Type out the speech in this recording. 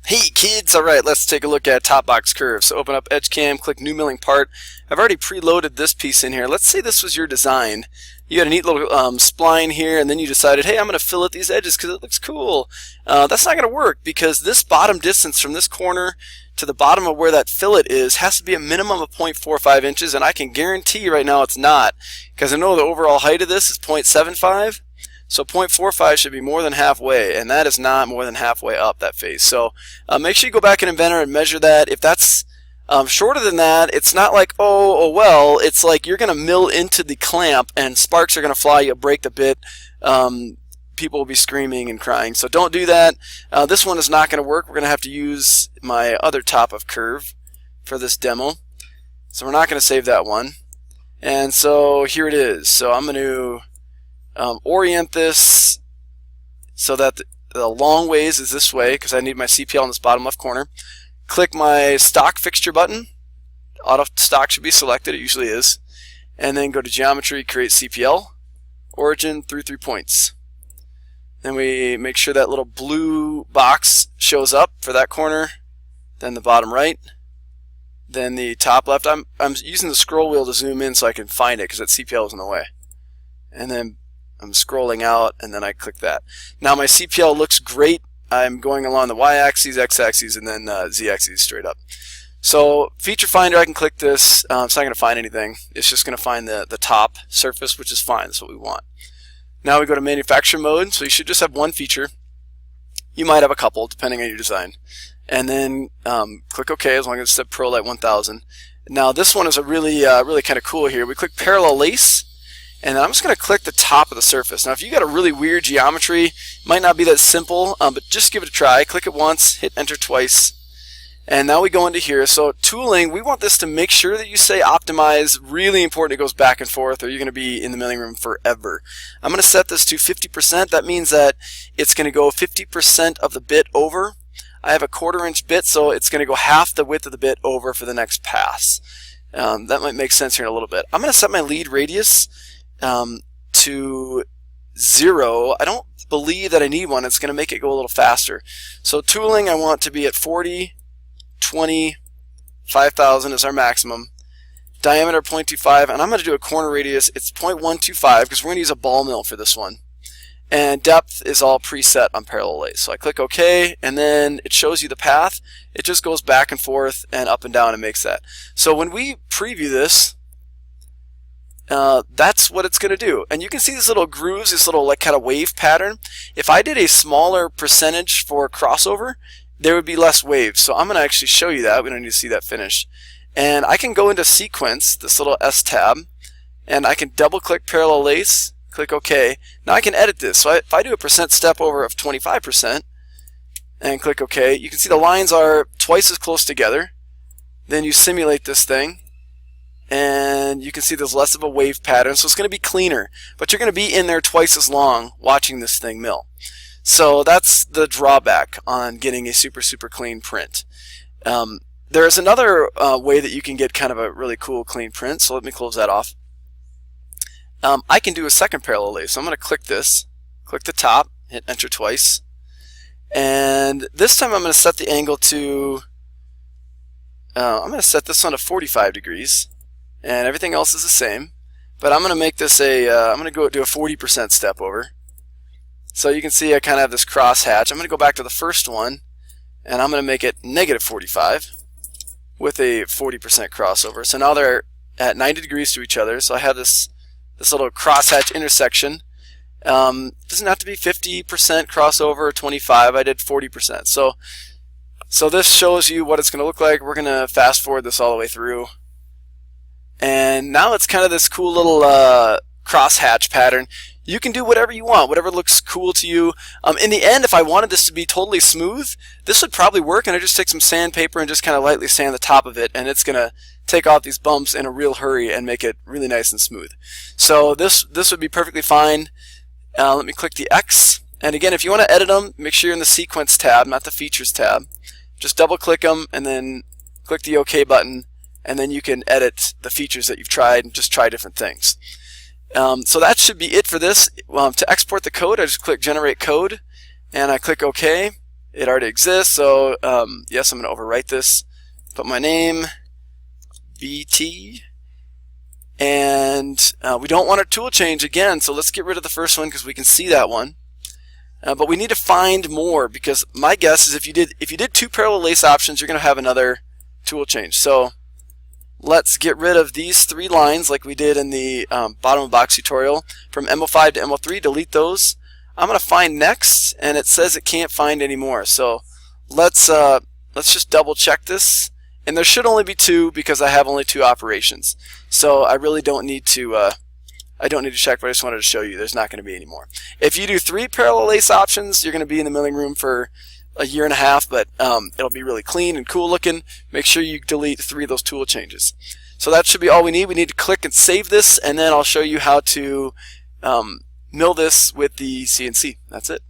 Hey kids, alright, let's take a look at top box curve. So open up Edgecam, click new milling part. I've already preloaded this piece in here. Let's say this was your design. You had a neat little spline here, and then you decided, hey, I'm going to fillet these edges because it looks cool. That's not going to work because this bottom distance from this corner to the bottom of where that fillet is has to be a minimum of 0.45 inches, and I can guarantee you right now it's not, because I know the overall height of this is 0.75. So 0.45 should be more than halfway, and that is not more than halfway up that face. So make sure you go back in Inventor and measure that. If that's shorter than that, it's not like, oh well, it's like you're going to mill into the clamp and sparks are going to fly, you'll break the bit, people will be screaming and crying. So don't do that. This one is not going to work. We're going to have to use my other top of curve for this demo. So we're not going to save that one. And so here it is. So I'm going to orient this so that the long ways is this way because I need my CPL in this bottom left corner. Click my stock fixture button. Auto stock should be selected, it usually is. And then go to geometry, create CPL, origin through 3 points. Then we make sure that little blue box shows up for that corner, then the bottom right, then the top left. I'm using the scroll wheel to zoom in so I can find it because that CPL is in the way. And then I'm scrolling out and then I click that. Now my CPL looks great. I'm going along the y-axis, x-axis, and then z-axis straight up. So feature finder, I can click this. It's not going to find anything. It's just going to find the top surface, which is fine. That's what we want. Now we go to manufacturer mode. So you should just have one feature. You might have a couple depending on your design. And then click OK as long as it's set ProLite 1000. Now this one is a really kind of cool here. We click parallel lace. And then I'm just going to click the top of the surface. Now if you got a really weird geometry, it might not be that simple, but just give it a try. Click it once, hit enter twice, and now we go into here. So tooling, we want this to make sure that you say optimize. Really important it goes back and forth or you're going to be in the milling room forever. I'm going to set this to 50%. That means that it's going to go 50% of the bit over. I have a 1/4 inch bit, so it's going to go half the width of the bit over for the next pass. That might make sense here in a little bit. I'm going to set my lead radius to 0. I don't believe that I need one. It's going to make it go a little faster. So tooling I want to be at 40, 20, 5,000 is our maximum. Diameter 0.25, and I'm going to do a corner radius. It's 0.125 because we're going to use a ball mill for this one. And depth is all preset on parallel lace. So I click OK, and then it shows you the path. It just goes back and forth and up and down and makes that. So when we preview this, that's what it's going to do. And you can see these little grooves, this little like kind of wave pattern. If I did a smaller percentage for crossover, there would be less waves. So I'm going to actually show you that. We don't need to see that finished. And I can go into sequence, this little S tab, and I can double click parallel lace, click OK. Now I can edit this. So if I do a percent step over of 25% and click OK, you can see the lines are twice as close together. Then you simulate this thing, and you can see there's less of a wave pattern, so it's going to be cleaner, but you're going to be in there twice as long watching this thing mill. So that's the drawback on getting a super clean print. There's another way that you can get kind of a really cool clean print, so let me close that off. I can do a second parallel lace. So I'm going to click this, click the top, hit enter twice, and this time I'm going to set the angle to I'm going to set this one to 45 degrees. And everything else is the same, but I'm going to make this I'm going to go do a 40% step over. So you can see I kind of have this cross hatch. I'm going to go back to the first one, and I'm going to make it -45 with a 40% crossover. So now they're at 90 degrees to each other. So I have this little cross hatch intersection. Doesn't have to be 50% crossover or 25. I did 40%. So this shows you what it's going to look like. We're going to fast forward this all the way through. And now it's kind of this cool little crosshatch pattern. You can do whatever you want, whatever looks cool to you. In the end, if I wanted this to be totally smooth, this would probably work, and I just take some sandpaper and just kind of lightly sand the top of it, and it's going to take off these bumps in a real hurry and make it really nice and smooth. So this would be perfectly fine. Let me click the X. And again, if you want to edit them, make sure you're in the Sequence tab, not the Features tab. Just double click them and then click the OK button. And then you can edit the features that you've tried and just try different things. So that should be it for this. To export the code, I just click Generate Code, and I click OK. it already exists, so yes, I'm going to overwrite this, put my name, BT, and we don't want a tool change again, so let's get rid of the first one because we can see that one. But we need to find more, because my guess is if you did 2 parallel lace options, you're going to have another tool change. So let's get rid of these 3 lines like we did in the bottom of box tutorial. From MO5 to MO3, delete those. I'm going to find next, and it says it can't find anymore. So let's just double check this. And there should only be 2 because I have only 2 operations. So I really don't need to check, but I just wanted to show you there's not going to be any more. If you do 3 parallel lace options, you're going to be in the milling room for a year and a half, but it'll be really clean and cool looking. Make sure you delete 3 of those tool changes. So that should be all we need. We need to click and save this, and then I'll show you how to mill this with the CNC. That's it.